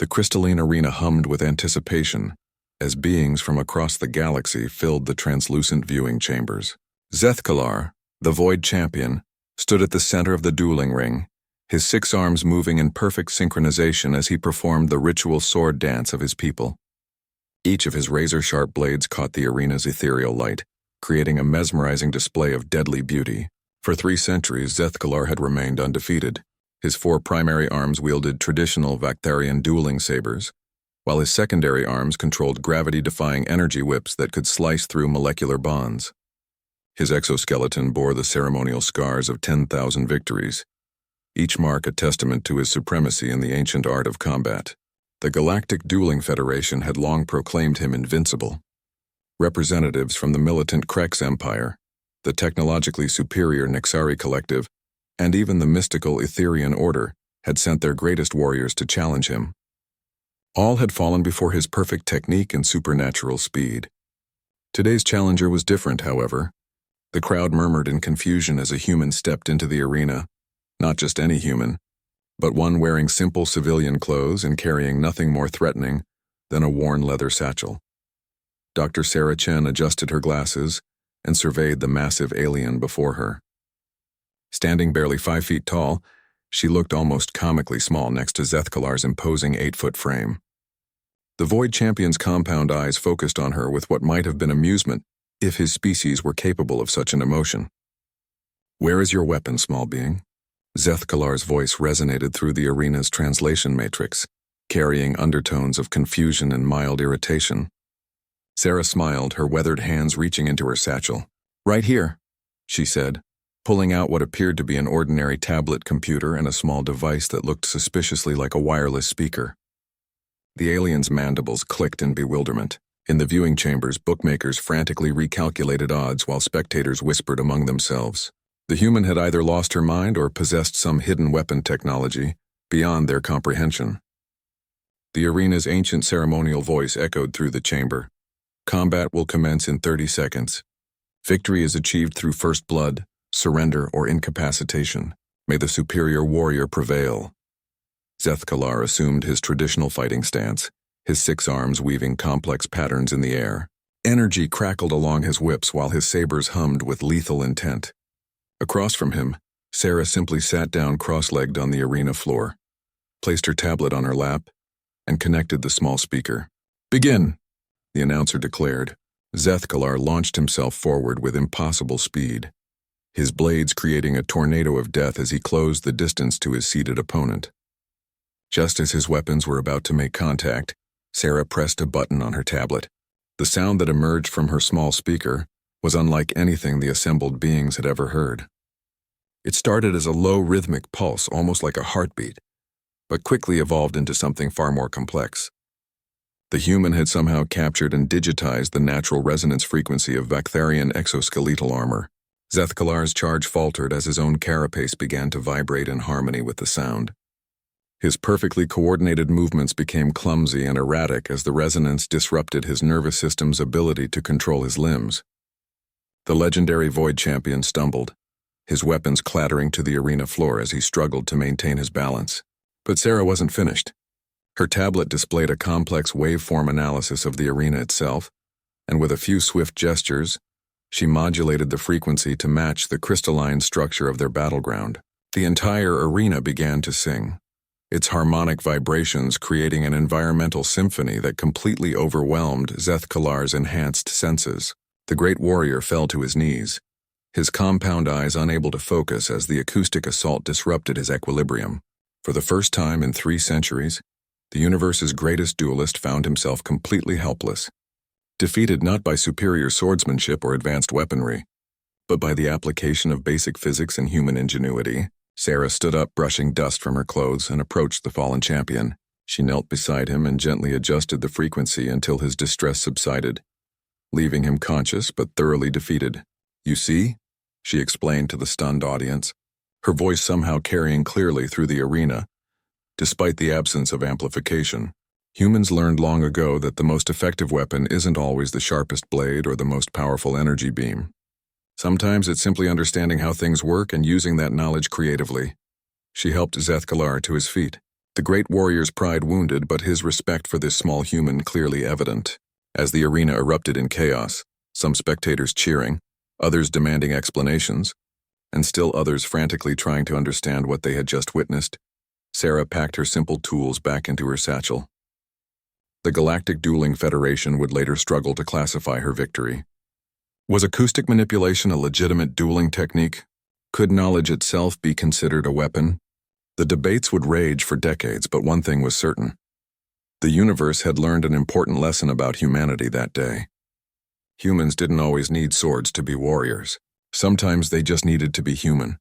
The crystalline arena hummed with anticipation as beings from across the galaxy filled the translucent viewing chambers. Zethkalar, the Void Champion, stood at the center of the dueling ring, his 6 arms moving in perfect synchronization as he performed the ritual sword dance of his people. Each of his razor-sharp blades caught the arena's ethereal light, creating a mesmerizing display of deadly beauty. For 3 centuries, Zethkalar had remained undefeated. His 4 primary arms wielded traditional Vactharian dueling sabers, while his secondary arms controlled gravity-defying energy whips that could slice through molecular bonds. His exoskeleton bore the ceremonial scars of 10,000 victories, each mark a testament to his supremacy in the ancient art of combat. The Galactic Dueling Federation had long proclaimed him invincible. Representatives from the militant Krex Empire, the technologically superior Nexari Collective, and even the mystical Etherian Order had sent their greatest warriors to challenge him. All had fallen before his perfect technique and supernatural speed. Today's challenger was different, however. The crowd murmured in confusion as a human stepped into the arena. Not just any human, but one wearing simple civilian clothes and carrying nothing more threatening than a worn leather satchel. Dr. Sarah Chen adjusted her glasses and surveyed the massive alien before her. Standing barely 5 feet tall, she looked almost comically small next to Zethkalar's imposing 8-foot frame. The Void Champion's compound eyes focused on her with what might have been amusement if his species were capable of such an emotion. "Where is your weapon, small being?" Zethkalar's voice resonated through the arena's translation matrix, carrying undertones of confusion and mild irritation. Sarah smiled, her weathered hands reaching into her satchel. "Right here," she said, pulling out what appeared to be an ordinary tablet computer and a small device that looked suspiciously like a wireless speaker. The alien's mandibles clicked in bewilderment. In the viewing chambers, bookmakers frantically recalculated odds while spectators whispered among themselves. The human had either lost her mind or possessed some hidden weapon technology beyond their comprehension. The arena's ancient ceremonial voice echoed through the chamber. "Combat will commence in 30 seconds. Victory is achieved through first blood, surrender, or incapacitation. May the superior warrior prevail." Zethkalar assumed his traditional fighting stance, his 6 arms weaving complex patterns in the air. Energy crackled along his whips while his sabers hummed with lethal intent. Across from him, Sarah simply sat down cross-legged on the arena floor, placed her tablet on her lap, and connected the small speaker. "Begin," the announcer declared. Zethkalar launched himself forward with impossible speed, his blades creating a tornado of death as he closed the distance to his seated opponent. Just as his weapons were about to make contact, Sarah pressed a button on her tablet. The sound that emerged from her small speaker was unlike anything the assembled beings had ever heard. It started as a low rhythmic pulse, almost like a heartbeat, but quickly evolved into something far more complex. The human had somehow captured and digitized the natural resonance frequency of Vactharian exoskeletal armor. Zethkalar's charge faltered as his own carapace began to vibrate in harmony with the sound. His perfectly coordinated movements became clumsy and erratic as the resonance disrupted his nervous system's ability to control his limbs. The legendary Void Champion stumbled, his weapons clattering to the arena floor as he struggled to maintain his balance. But Sarah wasn't finished. Her tablet displayed a complex waveform analysis of the arena itself, and with a few swift gestures, she modulated the frequency to match the crystalline structure of their battleground. The entire arena began to sing, its harmonic vibrations creating an environmental symphony that completely overwhelmed Zethkalar's enhanced senses. The great warrior fell to his knees, his compound eyes unable to focus as the acoustic assault disrupted his equilibrium. For the first time in 3 centuries, the universe's greatest duelist found himself completely helpless, defeated not by superior swordsmanship or advanced weaponry, but by the application of basic physics and human ingenuity. Sarah stood up, brushing dust from her clothes, and approached the fallen champion. She knelt beside him and gently adjusted the frequency until his distress subsided, leaving him conscious but thoroughly defeated. "You see?" she explained to the stunned audience, her voice somehow carrying clearly through the arena, despite the absence of amplification. "Humans learned long ago that the most effective weapon isn't always the sharpest blade or the most powerful energy beam. Sometimes it's simply understanding how things work and using that knowledge creatively." She helped Zethkalar to his feet. The great warrior's pride wounded, but his respect for this small human clearly evident. As the arena erupted in chaos, some spectators cheering, others demanding explanations, and still others frantically trying to understand what they had just witnessed, Sarah packed her simple tools back into her satchel. The Galactic Dueling Federation would later struggle to classify her victory. Was acoustic manipulation a legitimate dueling technique? Could knowledge itself be considered a weapon? The debates would rage for decades, but one thing was certain. The universe had learned an important lesson about humanity that day. Humans didn't always need swords to be warriors. Sometimes they just needed to be human.